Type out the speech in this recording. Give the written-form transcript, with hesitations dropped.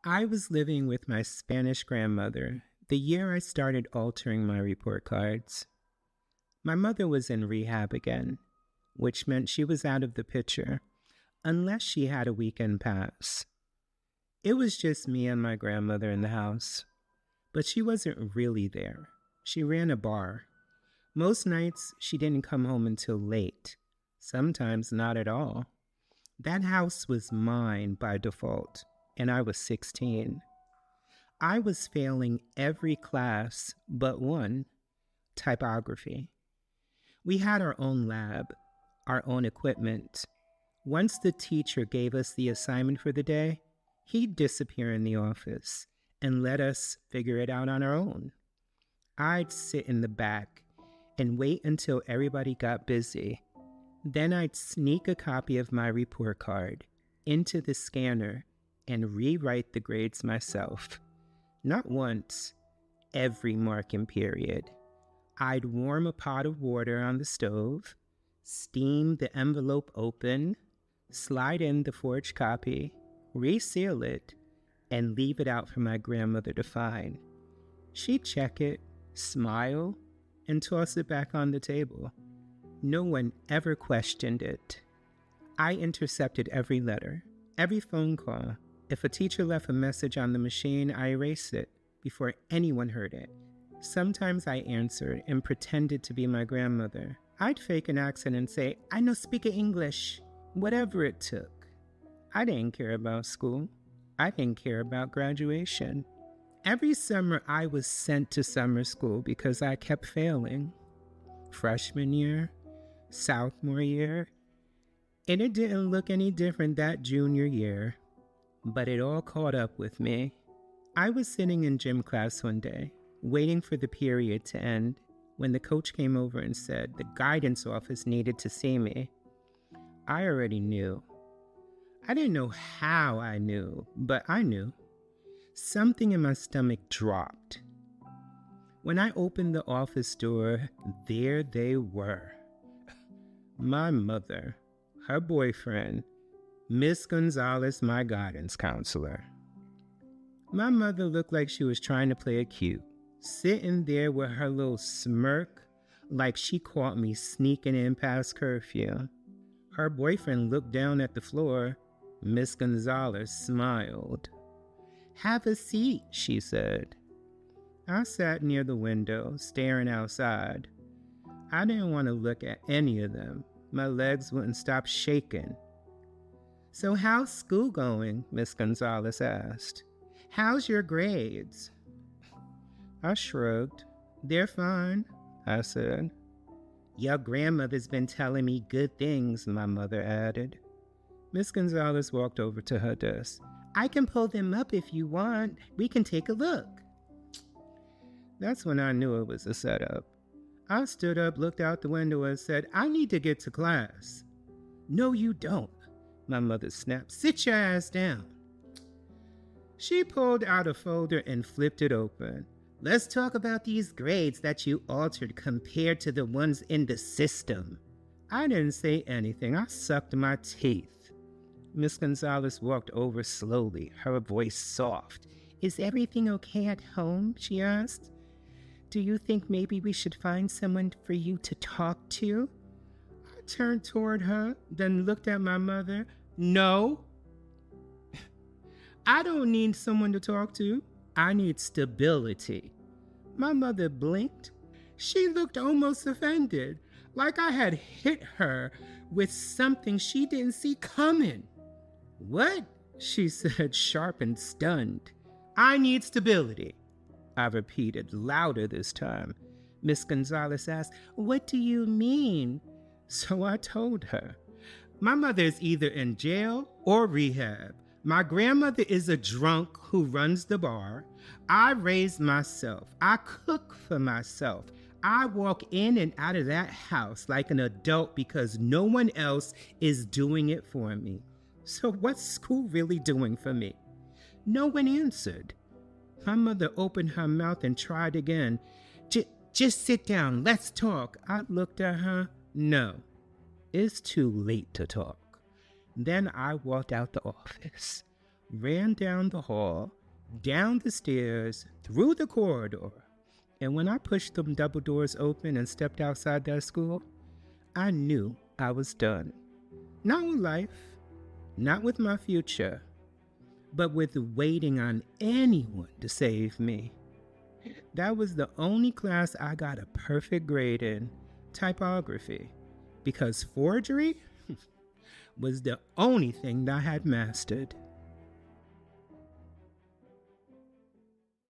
I was living with my Spanish grandmother the year I started altering my report cards. My mother was in rehab again, which meant she was out of the picture, unless she had a weekend pass. It was just me and my grandmother in the house, but she wasn't really there. She ran a bar. Most nights, she didn't come home until late, sometimes not at all. That house was mine by default, and I was 16. I was failing every class but one, typography. We had our own lab, our own equipment. Once the teacher gave us the assignment for the day, he'd disappear in the office and let us figure it out on our own. I'd sit in the back and wait until everybody got busy. Then I'd sneak a copy of my report card into the scanner and rewrite the grades myself. Not once, every marking period. I'd warm a pot of water on the stove, steam the envelope open, slide in the forged copy, reseal it, and leave it out for my grandmother to find. She'd check it, smile, and toss it back on the table. No one ever questioned it. I intercepted every letter, every phone call. If a teacher left a message on the machine, I erased it before anyone heard it. Sometimes I answered and pretended to be my grandmother. I'd fake an accent and say, "I no speak English," whatever it took. I didn't care about school. I didn't care about graduation. Every summer, I was sent to summer school because I kept failing. Freshman year, sophomore year, and it didn't look any different that junior year. But it all caught up with me. I was sitting in gym class one day, waiting for the period to end, when the coach came over and said the guidance office needed to see me. I already knew. I didn't know how I knew, but I knew. Something in my stomach dropped. When I opened the office door, there they were. My mother, her boyfriend, Miss Gonzalez, my guidance counselor. My mother looked like she was trying to play it cute, sitting there with her little smirk like she caught me sneaking in past curfew. Her boyfriend looked down at the floor. Miss Gonzalez smiled. "Have a seat," she said. I sat near the window, staring outside. I didn't want to look at any of them. My legs wouldn't stop shaking. "So how's school going?" Miss Gonzalez asked. "How's your grades?" I shrugged. "They're fine," I said. "Your grandmother's been telling me good things," my mother added. Miss Gonzalez walked over to her desk. "I can pull them up if you want. We can take a look." That's when I knew it was a setup. I stood up, looked out the window, and said, "I need to get to class." "No, you don't," my mother snapped. "Sit your ass down." She pulled out a folder and flipped it open. "Let's talk about these grades that you altered compared to the ones in the system." I didn't say anything. I sucked my teeth. Miss Gonzalez walked over slowly, her voice soft. "Is everything okay at home?" she asked. "Do you think maybe we should find someone for you to talk to?" I turned toward her, then looked at my mother. "No. I don't need someone to talk to. I need stability." My mother blinked. She looked almost offended, like I had hit her with something she didn't see coming. "What?" she said, sharp and stunned. "I need stability," I repeated, louder this time. Miss Gonzalez asked, "What do you mean?" So I told her. My mother is either in jail or rehab. My grandmother is a drunk who runs the bar. I raised myself. I cook for myself. I walk in and out of that house like an adult because no one else is doing it for me. So what's school really doing for me? No one answered. My mother opened her mouth and tried again. Just sit down. Let's talk." I looked at her. No, it's too late to talk. Then I walked out the office. ran down the hall, down the stairs, through the corridor. And when I pushed them double doors open and stepped outside that school, I knew I was done. Not with life, not with my future, but with waiting on anyone to save me. That was the only class I got a perfect grade in, typography, because forgery was the only thing that I had mastered.